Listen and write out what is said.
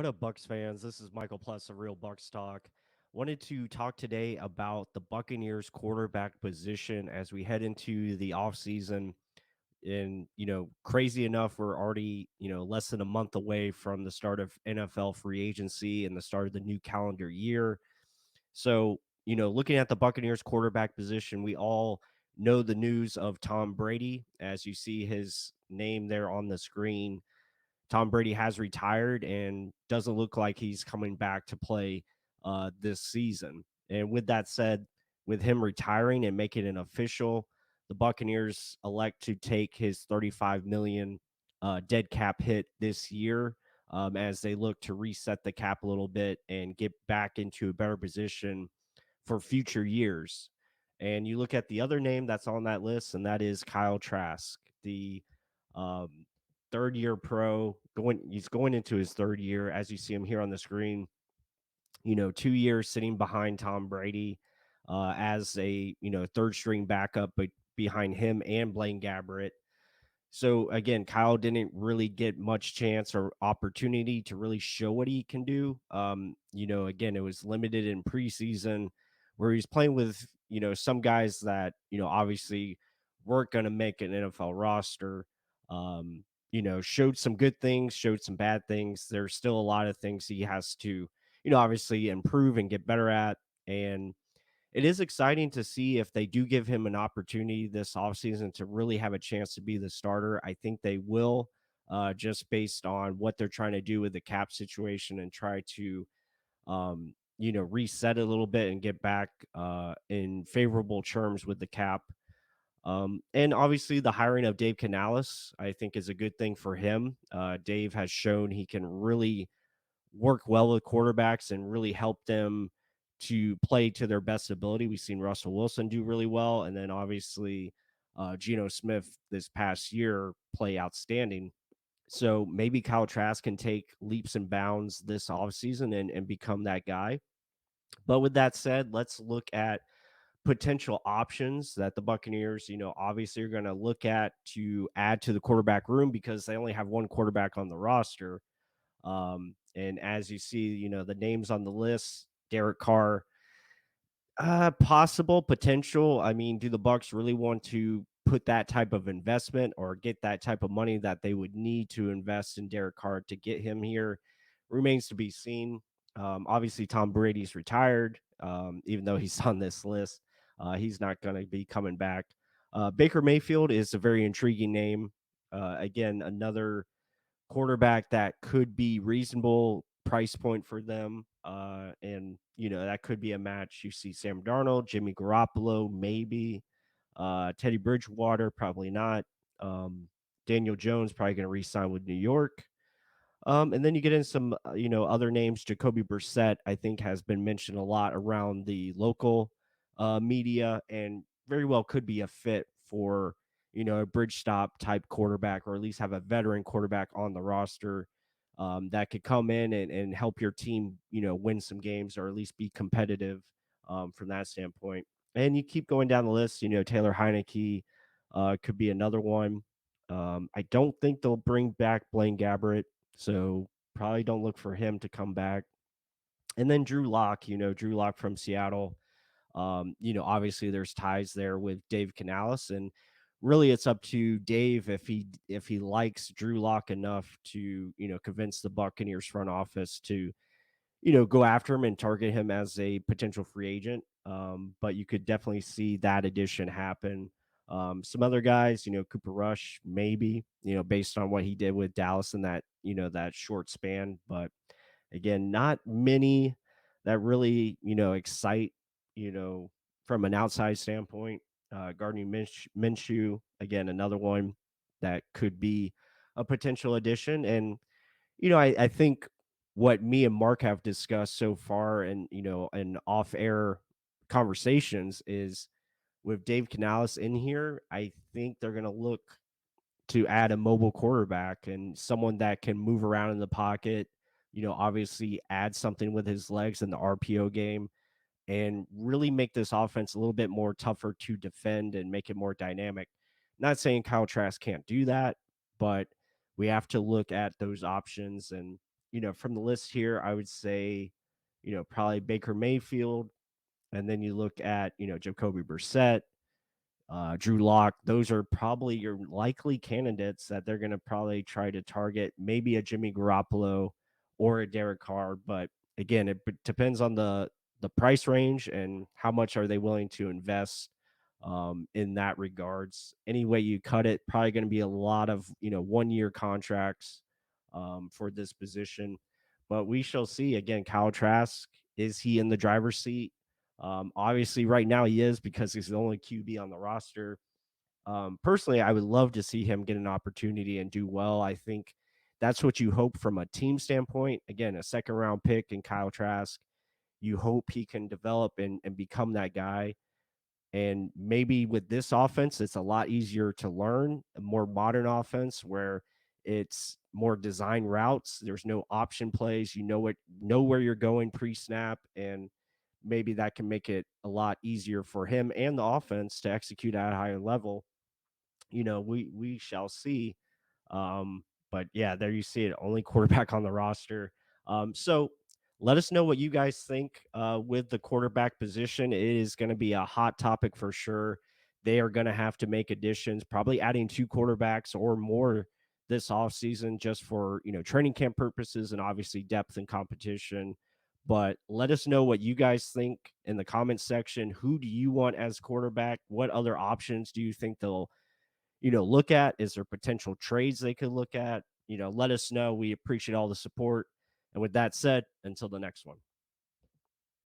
What up, Bucs fans? This is Michael Plus of Real Bucs Talk. Wanted to talk today about the Buccaneers quarterback position as we head into the offseason. And, crazy enough, we're already, less than a month away from the start of NFL free agency and the start of the new calendar year. So, looking at the Buccaneers quarterback position, we all know the news of Tom Brady, as you see his name there on the screen. Tom Brady has retired and doesn't look like he's coming back to play this season. And with that said, with him retiring and making it official, the Buccaneers elect to take his 35 million dead cap hit this year as they look to reset the cap a little bit and get back into a better position for future years. And you look at the other name that's on that list, and that is Kyle Trask, the um, third year pro. He's going into his third year, as you see him here on the screen. 2 years sitting behind Tom Brady as a third string backup, but behind him and Blaine Gabbert. So again, Kyle didn't really get much chance or opportunity to really show what he can do. Again, it was limited in preseason where he's playing with, some guys that, obviously weren't going to make an NFL roster. Showed some good things, showed some bad things. There's still a lot of things he has to, obviously improve and get better at. And it is exciting to see if they do give him an opportunity this offseason to really have a chance to be the starter. I think they will, just based on what they're trying to do with the cap situation and try to, reset a little bit and get back in favorable terms with the cap. And obviously, the hiring of Dave Canales, I think, is a good thing for him. Dave has shown he can really work well with quarterbacks and really help them to play to their best ability. We've seen Russell Wilson do really well. And then obviously Geno Smith this past year play outstanding. So maybe Kyle Trask can take leaps and bounds this offseason and become that guy. But with that said, let's look at potential options that the Buccaneers, obviously are going to look at to add to the quarterback room because they only have one quarterback on the roster. And as you see, the names on the list, Derek Carr, possible potential. I mean, do the Bucs really want to put that type of investment or get that type of money that they would need to invest in Derek Carr to get him here? Remains to be seen. Obviously, Tom Brady's retired, even though he's on this list. He's not going to be coming back. Baker Mayfield is a very intriguing name. Again, another quarterback that could be reasonable price point for them. And, that could be a match. You see Sam Darnold, Jimmy Garoppolo, maybe. Teddy Bridgewater, probably not. Daniel Jones, probably going to re-sign with New York. And then you get in some, other names. Jacoby Brissett, I think, has been mentioned a lot around the local media and very well could be a fit for, a bridge stop type quarterback, or at least have a veteran quarterback on the roster that could come in and help your team, win some games or at least be competitive from that standpoint. And you keep going down the list, Taylor Heineke could be another one. I don't think they'll bring back Blaine Gabbert, so probably don't look for him to come back. And then Drew Lock, Drew Lock from Seattle. Obviously there's ties there with Dave Canales, and really it's up to Dave if he likes Drew Lock enough to, convince the Buccaneers front office to, go after him and target him as a potential free agent. But you could definitely see that addition happen. Some other guys, Cooper Rush, maybe, based on what he did with Dallas in that, that short span. But again, not many that really, excite, from an outside standpoint. Gardner Minshew, again, another one that could be a potential addition. And, I think what me and Mark have discussed so far and, and off air conversations is with Dave Canales in here, I think they're going to look to add a mobile quarterback and someone that can move around in the pocket, obviously add something with his legs in the RPO game and really make this offense a little bit more tougher to defend and make it more dynamic. Not saying Kyle Trask can't do that, but we have to look at those options. And from the list here, I would say, probably Baker Mayfield, and then you look at, Jacoby Brissett, Drew Lock. Those are probably your likely candidates that they're going to probably try to target. Maybe a Jimmy Garoppolo or a Derek Carr, but again, it depends on the price range and how much are they willing to invest in that regards. Any way you cut it, probably going to be a lot of 1 year contracts for this position. But we shall see. Again, Kyle Trask, is he in the driver's seat? Obviously, right now he is because he's the only QB on the roster. Personally, I would love to see him get an opportunity and do well. I think that's what you hope from a team standpoint. Again, a second round pick in Kyle Trask. You hope he can develop and become that guy. And maybe with this offense, it's a lot easier to learn, a more modern offense where it's more design routes. There's no option plays. Know where you're going pre-snap, and maybe that can make it a lot easier for him and the offense to execute at a higher level. We shall see. Um, but yeah, there you see it. Only quarterback on the roster. So let us know what you guys think with the quarterback position. It is going to be a hot topic for sure. They are going to have to make additions, probably adding 2 quarterbacks or more this offseason just for training camp purposes and obviously depth and competition. But let us know what you guys think in the comments section. Who do you want as quarterback? What other options do you think they'll look at? Is there potential trades they could look at? Let us know. We appreciate all the support. And with that said, until the next one.